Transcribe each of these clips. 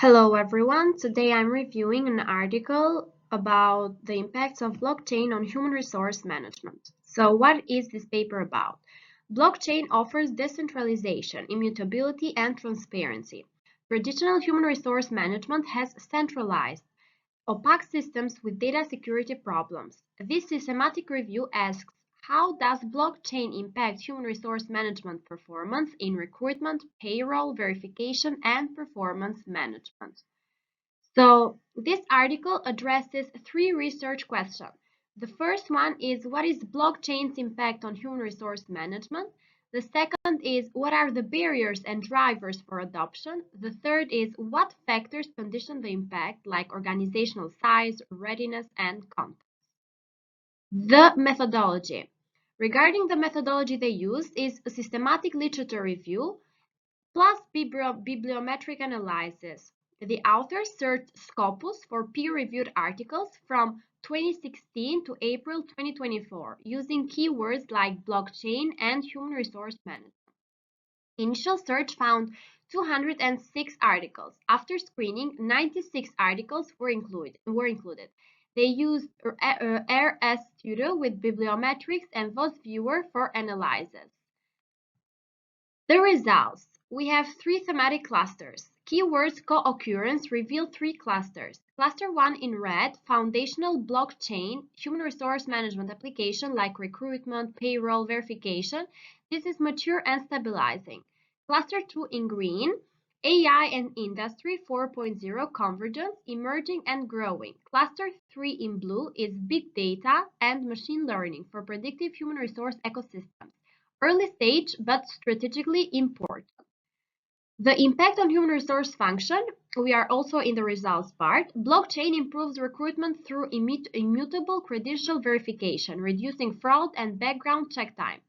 Hello everyone, today I'm reviewing an article about the impacts of blockchain on human resource management. So what is this paper about? Blockchain offers decentralization, immutability, and transparency. Traditional human resource management has centralized, opaque systems with data security problems. This systematic review asks, how does blockchain impact human resource management performance in recruitment, payroll, verification, and performance management? So this article addresses three research questions. The first one is, what is blockchain's impact on human resource management? The second is, what are the barriers and drivers for adoption? The third is, what factors condition the impact, like organizational size, readiness, and context? The methodology. Regarding the methodology they use is a systematic literature review plus bibliometric analysis. The authors searched Scopus for peer-reviewed articles from 2016 to April 2024 using keywords like blockchain and human resource management. Initial search found 206 articles. After screening, 96 articles were included. They used RStudio with bibliometrics and VozViewer for analysis. The results. We have three thematic clusters. Keywords co-occurrence reveal three clusters. Cluster 1 in red, foundational blockchain, human resource management application like recruitment, payroll, verification. This is mature and stabilizing. Cluster 2 in green, AI and Industry 4.0 convergence, emerging and growing. Cluster 3 in blue is big data and machine learning for predictive human resource ecosystems. Early stage, but strategically important. The impact on human resource function, we are also in the results part. Blockchain improves recruitment through immutable credential verification, reducing fraud and background check time.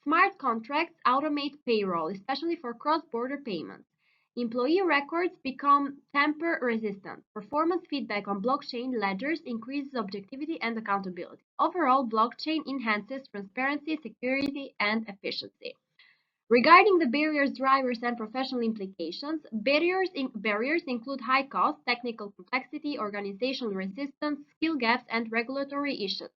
Smart contracts automate payroll, especially for cross-border payments. Employee records become tamper-resistant. Performance feedback on blockchain ledgers increases objectivity and accountability. Overall, blockchain enhances transparency, security, and efficiency. Regarding the barriers, drivers, and professional implications, barriers include high cost, technical complexity, organizational resistance, skill gaps, and regulatory issues.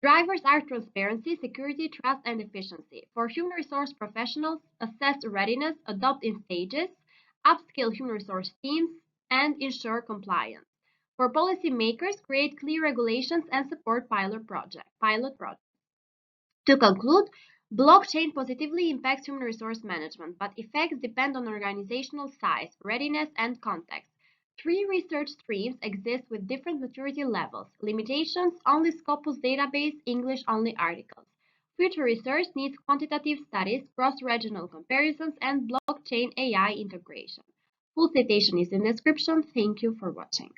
Drivers are transparency, security, trust, and efficiency. For human resource professionals, assess readiness, adopt in stages, upskill human resource teams, and ensure compliance. For policymakers, create clear regulations and support pilot projects. To conclude, blockchain positively impacts human resource management, but effects depend on organizational size, readiness, and context. Three research streams exist with different maturity levels. Limitations: only Scopus database, English-only articles. Future research needs quantitative studies, cross-regional comparisons, and blockchain AI integration. Full citation is in the description. Thank you for watching.